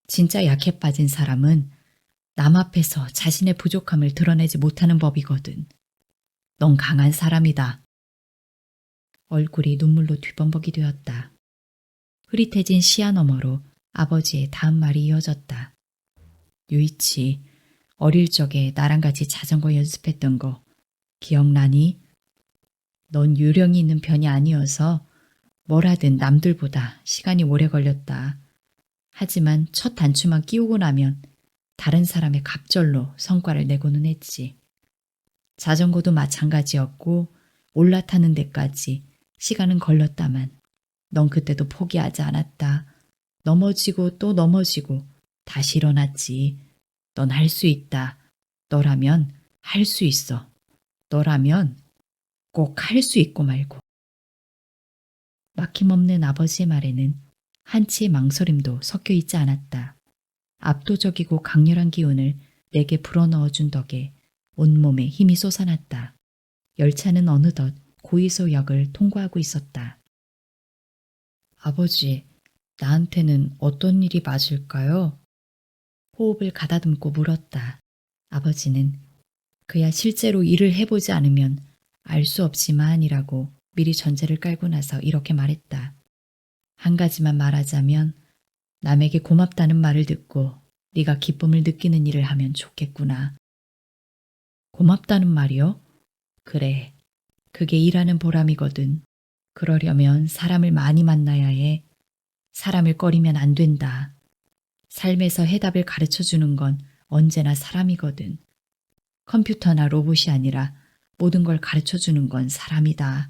진짜 약해 빠진 사람은 남 앞에서 자신의 부족함을 드러내지 못하는 법이거든. 넌 강한 사람이다. 얼굴이 눈물로 뒤범벅이 되었다. 흐릿해진 시야 너머로 아버지의 다음 말이 이어졌다. 유이치, 어릴 적에 나랑 같이 자전거 연습했던 거 기억나니? 넌 요령이 있는 편이 아니어서 뭘 하든 남들보다 시간이 오래 걸렸다. 하지만 첫 단추만 끼우고 나면 다른 사람의 갑절로 성과를 내고는 했지. 자전거도 마찬가지였고 올라타는 데까지 시간은 걸렸다만 넌 그때도 포기하지 않았다. 넘어지고 또 넘어지고 다시 일어났지. 넌 할 수 있다. 너라면 할 수 있어. 너라면 꼭 할 수 있고 말고. 막힘없는 아버지의 말에는 한치의 망설임도 섞여 있지 않았다. 압도적이고 강렬한 기운을 내게 불어넣어준 덕에 온몸에 힘이 솟아났다. 열차는 어느덧 고이소역을 통과하고 있었다. 아버지, 나한테는 어떤 일이 맞을까요? 호흡을 가다듬고 물었다. 아버지는 그야 실제로 일을 해보지 않으면 알 수 없지만이라고 미리 전제를 깔고 나서 이렇게 말했다. 한 가지만 말하자면 남에게 고맙다는 말을 듣고 네가 기쁨을 느끼는 일을 하면 좋겠구나. 고맙다는 말이요? 그래, 그게 일하는 보람이거든. 그러려면 사람을 많이 만나야 해. 사람을 꺼리면 안 된다. 삶에서 해답을 가르쳐주는 건 언제나 사람이거든. 컴퓨터나 로봇이 아니라 모든 걸 가르쳐주는 건 사람이다.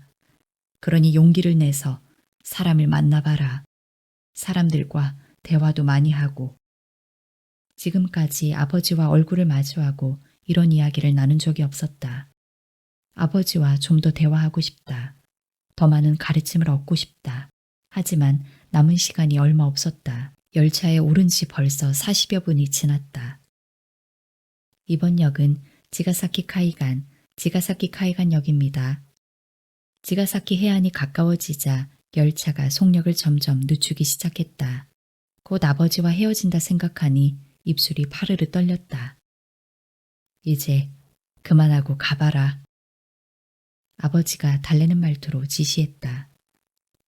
그러니 용기를 내서 사람을 만나봐라. 사람들과 대화도 많이 하고. 지금까지 아버지와 얼굴을 마주하고 이런 이야기를 나눈 적이 없었다. 아버지와 좀 더 대화하고 싶다. 더 많은 가르침을 얻고 싶다. 하지만 남은 시간이 얼마 없었다. 열차에 오른 지 벌써 40여 분이 지났다. 이번 역은 지가사키 카이간 역입니다. 지가사키 해안이 가까워지자 열차가 속력을 점점 늦추기 시작했다. 곧 아버지와 헤어진다 생각하니 입술이 파르르 떨렸다. 이제 그만하고 가봐라. 아버지가 달래는 말투로 지시했다.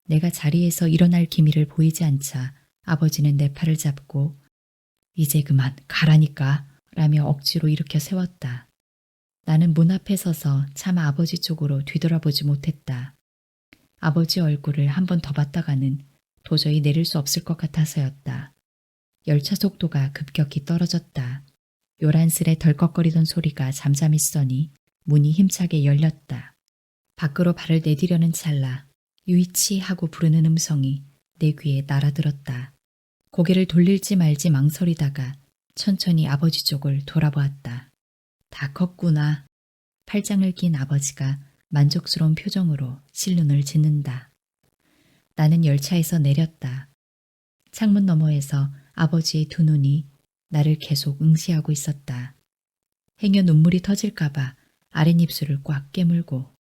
내가 자리에서 일어날 기미를 보이지 않자 아버지는 내 팔을 잡고 이제 그만 가라니까 라며 억지로 일으켜 세웠다. 나는 문 앞에 서서 차마 아버지 쪽으로 뒤돌아보지 못했다. 아버지 얼굴을 한 번 더 봤다가는 도저히 내릴 수 없을 것 같아서였다. 열차 속도가 급격히 떨어졌다. 요란스레 덜컥거리던 소리가 잠잠했더니 문이 힘차게 열렸다. 밖으로 발을 내디려는 찰나 유이치 하고 부르는 음성이 내 귀에 날아들었다. 고개를 돌릴지 말지 망설이다가 천천히 아버지 쪽을 돌아보았다. 다 컸구나. 팔짱을 낀 아버지가 만족스러운 표정으로 실눈을 짓는다. 나는 열차에서 내렸다. 창문 너머에서 아버지의 두 눈이 나를 계속 응시하고 있었다. 행여 눈물이 터질까봐 아랫입술을 꽉 깨물고.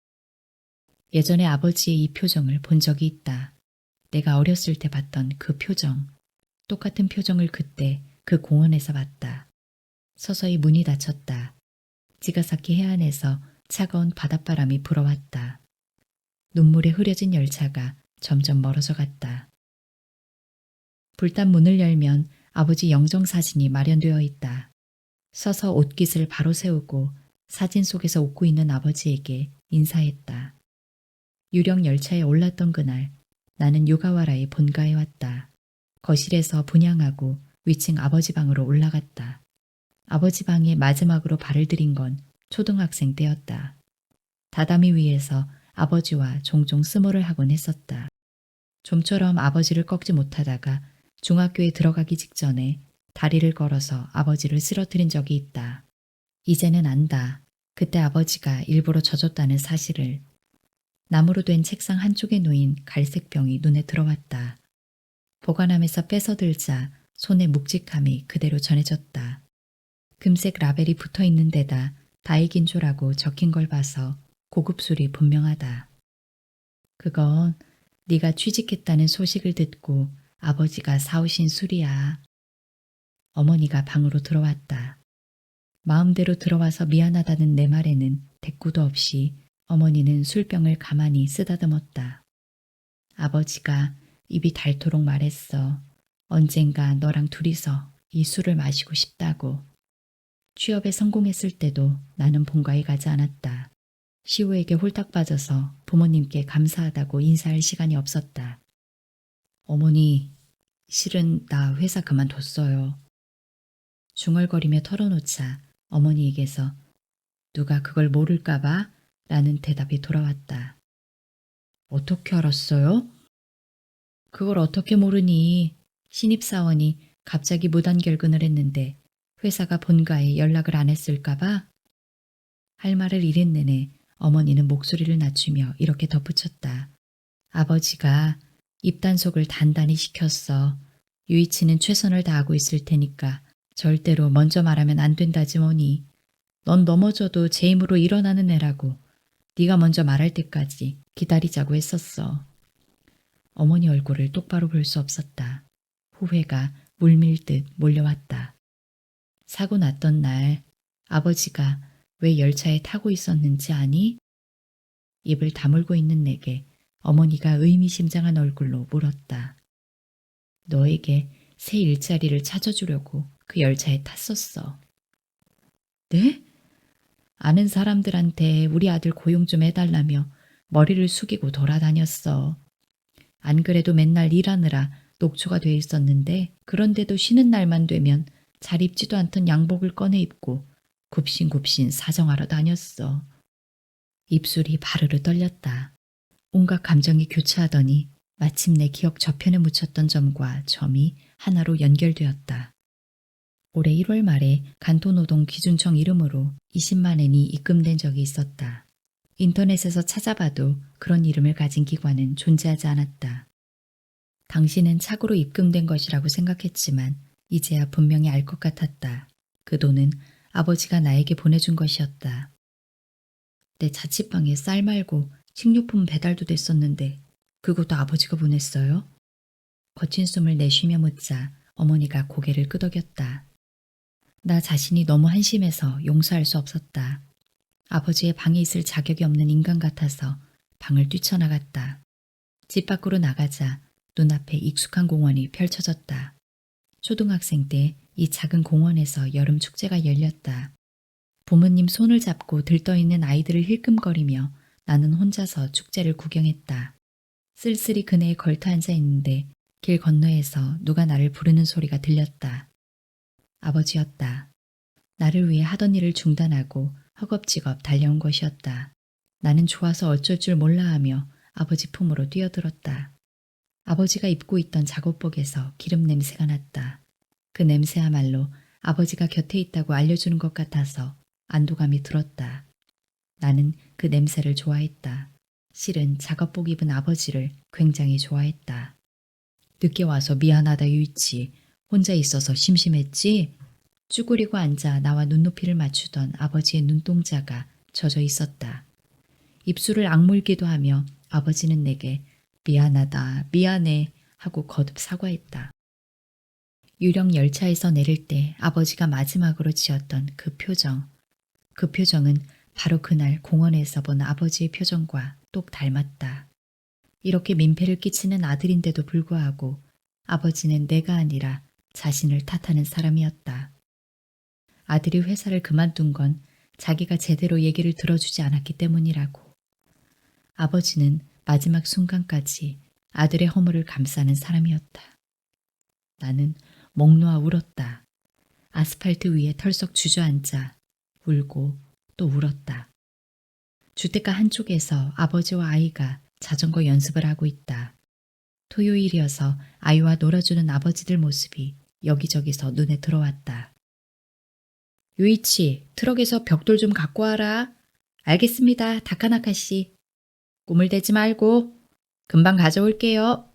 예전에 아버지의 이 표정을 본 적이 있다. 내가 어렸을 때 봤던 그 표정. 똑같은 표정을 그때 그 공원에서 봤다. 서서히 문이 닫혔다. 지가사키 해안에서 차가운 바닷바람이 불어왔다. 눈물에 흐려진 열차가 점점 멀어져 갔다. 불단 문을 열면 아버지 영정사진이 마련되어 있다. 서서 옷깃을 바로 세우고 사진 속에서 웃고 있는 아버지에게 인사했다. 유령 열차에 올랐던 그날 나는 요가와라의 본가에 왔다. 거실에서 분향하고 위층 아버지 방으로 올라갔다. 아버지 방에 마지막으로 발을 들인 건 초등학생 때였다. 다다미 위에서 아버지와 종종 스모를 하곤 했었다. 좀처럼 아버지를 꺾지 못하다가 중학교에 들어가기 직전에 다리를 걸어서 아버지를 쓰러뜨린 적이 있다. 이제는 안다. 그때 아버지가 일부러 져줬다는 사실을. 나무로 된 책상 한쪽에 놓인 갈색 병이 눈에 들어왔다. 보관함에서 뺏어들자 손의 묵직함이 그대로 전해졌다. 금색 라벨이 붙어있는 데다 다이긴조라고 적힌 걸 봐서 고급술이 분명하다. 그건 네가 취직했다는 소식을 듣고 아버지가 사오신 술이야. 어머니가 방으로 들어왔다. 마음대로 들어와서 미안하다는 내 말에는 대꾸도 없이 어머니는 술병을 가만히 쓰다듬었다. 아버지가 입이 닳도록 말했어. 언젠가 너랑 둘이서 이 술을 마시고 싶다고. 취업에 성공했을 때도 나는 본가에 가지 않았다. 시우에게 홀딱 빠져서 부모님께 감사하다고 인사할 시간이 없었다. 어머니, 실은 나 회사 그만뒀어요. 중얼거리며 털어놓자 어머니에게서 누가 그걸 모를까봐 라는 대답이 돌아왔다. 어떻게 알았어요? 그걸 어떻게 모르니. 신입사원이 갑자기 무단결근을 했는데 회사가 본가에 연락을 안 했을까봐? 할 말을 잃은 내내 어머니는 목소리를 낮추며 이렇게 덧붙였다. 아버지가 입단속을 단단히 시켰어. 유이치는 최선을 다하고 있을 테니까 절대로 먼저 말하면 안 된다지 뭐니. 넌 넘어져도 제 힘으로 일어나는 애라고. 네가 먼저 말할 때까지 기다리자고 했었어. 어머니 얼굴을 똑바로 볼 수 없었다. 후회가 물밀듯 몰려왔다. 사고 났던 날 아버지가 왜 열차에 타고 있었는지 아니? 입을 다물고 있는 내게 어머니가 의미심장한 얼굴로 물었다. 너에게 새 일자리를 찾아주려고 그 열차에 탔었어. 네? 아는 사람들한테 우리 아들 고용 좀 해달라며 머리를 숙이고 돌아다녔어. 안 그래도 맨날 일하느라 녹초가 돼 있었는데 그런데도 쉬는 날만 되면 잘 입지도 않던 양복을 꺼내 입고 굽신굽신 사정하러 다녔어. 입술이 바르르 떨렸다. 온갖 감정이 교차하더니 마침내 기억 저편에 묻혔던 점과 점이 하나로 연결되었다. 올해 1월 말에 간토노동 기준청 이름으로 20만 엔이 입금된 적이 있었다. 인터넷에서 찾아봐도 그런 이름을 가진 기관은 존재하지 않았다. 당신은 착오로 입금된 것이라고 생각했지만 이제야 분명히 알 것 같았다. 그 돈은 아버지가 나에게 보내준 것이었다. 내 자취방에 쌀 말고 식료품 배달도 됐었는데 그것도 아버지가 보냈어요? 거친 숨을 내쉬며 묻자 어머니가 고개를 끄덕였다. 나 자신이 너무 한심해서 용서할 수 없었다. 아버지의 방에 있을 자격이 없는 인간 같아서 방을 뛰쳐나갔다. 집 밖으로 나가자 눈앞에 익숙한 공원이 펼쳐졌다. 초등학생 때 이 작은 공원에서 여름 축제가 열렸다. 부모님 손을 잡고 들떠있는 아이들을 힐끔거리며 나는 혼자서 축제를 구경했다. 쓸쓸히 그네에 걸터 앉아 있는데 길 건너에서 누가 나를 부르는 소리가 들렸다. 아버지였다. 나를 위해 하던 일을 중단하고 허겁지겁 달려온 것이었다. 나는 좋아서 어쩔 줄 몰라 하며 아버지 품으로 뛰어들었다. 아버지가 입고 있던 작업복에서 기름 냄새가 났다. 그 냄새야말로 아버지가 곁에 있다고 알려주는 것 같아서 안도감이 들었다. 나는 그 냄새를 좋아했다. 실은 작업복 입은 아버지를 굉장히 좋아했다. 늦게 와서 미안하다 유이치. 혼자 있어서 심심했지? 쭈그리고 앉아 나와 눈높이를 맞추던 아버지의 눈동자가 젖어 있었다. 입술을 악물기도 하며 아버지는 내게 미안하다, 미안해 하고 거듭 사과했다. 유령 열차에서 내릴 때 아버지가 마지막으로 지었던 그 표정. 그 표정은 바로 그날 공원에서 본 아버지의 표정과 똑 닮았다. 이렇게 민폐를 끼치는 아들인데도 불구하고 아버지는 내가 아니라 자신을 탓하는 사람이었다. 아들이 회사를 그만둔 건 자기가 제대로 얘기를 들어주지 않았기 때문이라고. 아버지는 마지막 순간까지 아들의 허물을 감싸는 사람이었다. 나는 목 놓아 울었다. 아스팔트 위에 털썩 주저앉아 울고 또 울었다. 주택가 한쪽에서 아버지와 아이가 자전거 연습을 하고 있다. 토요일이어서 아이와 놀아주는 아버지들 모습이 여기저기서 눈에 들어왔다. 유이치, 트럭에서 벽돌 좀 갖고 와라. 알겠습니다, 다카나카 씨. 꿈을 대지 말고 금방 가져올게요.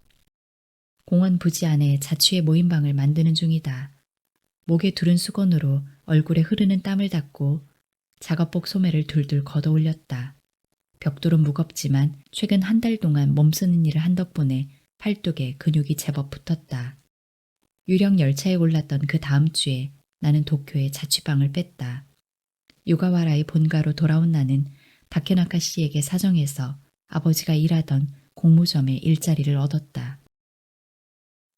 공원 부지 안에 자취의 모임방을 만드는 중이다. 목에 두른 수건으로 얼굴에 흐르는 땀을 닦고 작업복 소매를 둘둘 걷어 올렸다. 벽돌은 무겁지만 최근 한 달 동안 몸쓰는 일을 한 덕분에 팔뚝에 근육이 제법 붙었다. 유령 열차에 올랐던 그 다음 주에 나는 도쿄에 자취방을 뺐다. 유가와라의 본가로 돌아온 나는 다케나카 씨에게 사정해서 아버지가 일하던 공무점에 일자리를 얻었다.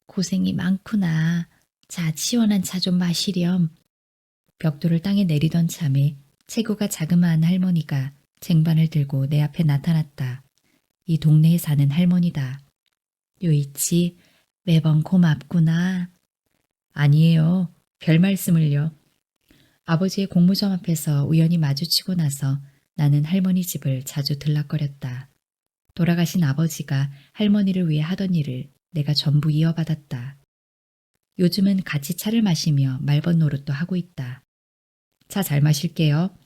고생이 많구나. 자, 시원한 차 좀 마시렴. 벽돌을 땅에 내리던 참에 체구가 자그마한 할머니가 쟁반을 들고 내 앞에 나타났다. 이 동네에 사는 할머니다. 요이치, 매번 고맙구나. 아니에요. 별 말씀을요. 아버지의 공무점 앞에서 우연히 마주치고 나서 나는 할머니 집을 자주 들락거렸다. 돌아가신 아버지가 할머니를 위해 하던 일을 내가 전부 이어받았다. 요즘은 같이 차를 마시며 말벗 노릇도 하고 있다. 차 잘 마실게요.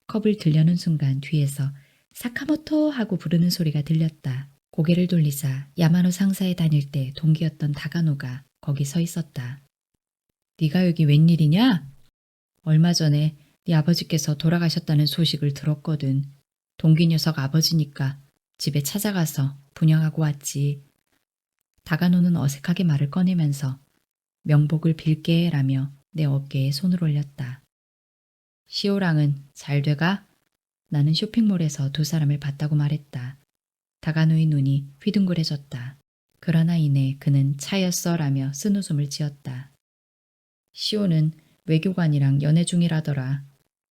컵을 들려는 순간 뒤에서 사카모토 하고 부르는 소리가 들렸다. 고개를 돌리자 야마노 상사에 다닐 때 동기였던 다가노가 거기 서 있었다. 네가 여기 웬일이냐? 얼마 전에 네 아버지께서 돌아가셨다는 소식을 들었거든. 동기 녀석 아버지니까 집에 찾아가서 분영하고 왔지. 다가노는 어색하게 말을 꺼내면서 명복을 빌게 라며 내 어깨에 손을 올렸다. 시오랑은 잘 돼가? 나는 쇼핑몰에서 두 사람을 봤다고 말했다. 다가노의 눈이 휘둥그레졌다. 그러나 이내 그는 차였어라며 쓴웃음을 지었다. 시오는 외교관이랑 연애 중이라더라.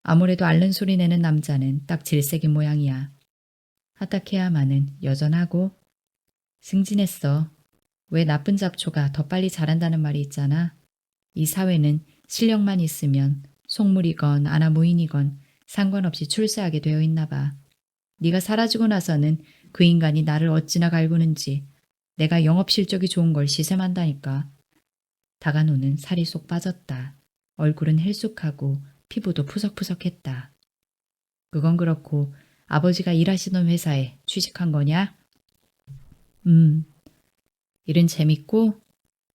아무래도 앓는 소리 내는 남자는 딱 질색인 모양이야. 하타케야마는 여전하고 승진했어. 왜 나쁜 잡초가 더 빨리 자란다는 말이 있잖아. 이 사회는 실력만 있으면 속물이건 아나무인이건 상관없이 출세하게 되어 있나 봐. 네가 사라지고 나서는 그 인간이 나를 어찌나 갈구는지 내가 영업 실적이 좋은 걸 시샘한다니까. 다가노는 살이 쏙 빠졌다. 얼굴은 헬쑥하고 피부도 푸석푸석했다. 그건 그렇고 아버지가 일하시던 회사에 취직한 거냐? 일은 재밌고?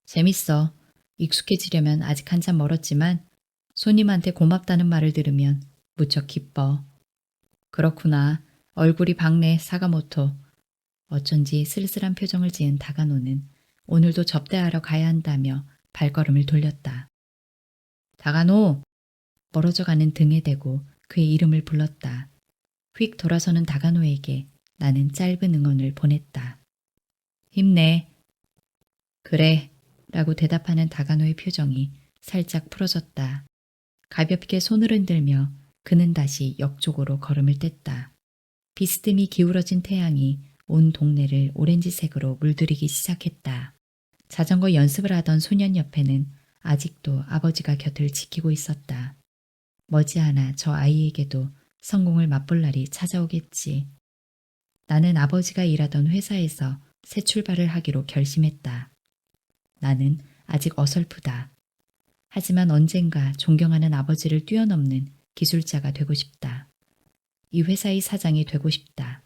재밌어. 익숙해지려면 아직 한참 멀었지만 손님한테 고맙다는 말을 들으면 무척 기뻐. 그렇구나. 얼굴이 밝네, 사가모토. 어쩐지 쓸쓸한 표정을 지은 다가노는 오늘도 접대하러 가야 한다며 발걸음을 돌렸다. 다가노! 멀어져가는 등에 대고 그의 이름을 불렀다. 휙 돌아서는 다가노에게 나는 짧은 응원을 보냈다. 힘내. 그래. 라고 대답하는 다가노의 표정이 살짝 풀어졌다. 가볍게 손을 흔들며 그는 다시 역쪽으로 걸음을 뗐다. 비스듬히 기울어진 태양이 온 동네를 오렌지색으로 물들이기 시작했다. 자전거 연습을 하던 소년 옆에는 아직도 아버지가 곁을 지키고 있었다. 머지않아 저 아이에게도 성공을 맛볼 날이 찾아오겠지. 나는 아버지가 일하던 회사에서 새 출발을 하기로 결심했다. 나는 아직 어설프다. 하지만 언젠가 존경하는 아버지를 뛰어넘는 기술자가 되고 싶다. 이 회사의 사장이 되고 싶다.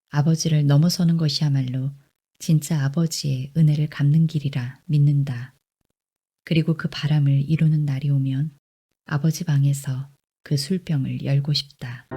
아버지를 넘어서는 것이야말로 진짜 아버지의 은혜를 갚는 길이라 믿는다. 그리고 그 바람을 이루는 날이 오면 아버지 방에서 그 술병을 열고 싶다.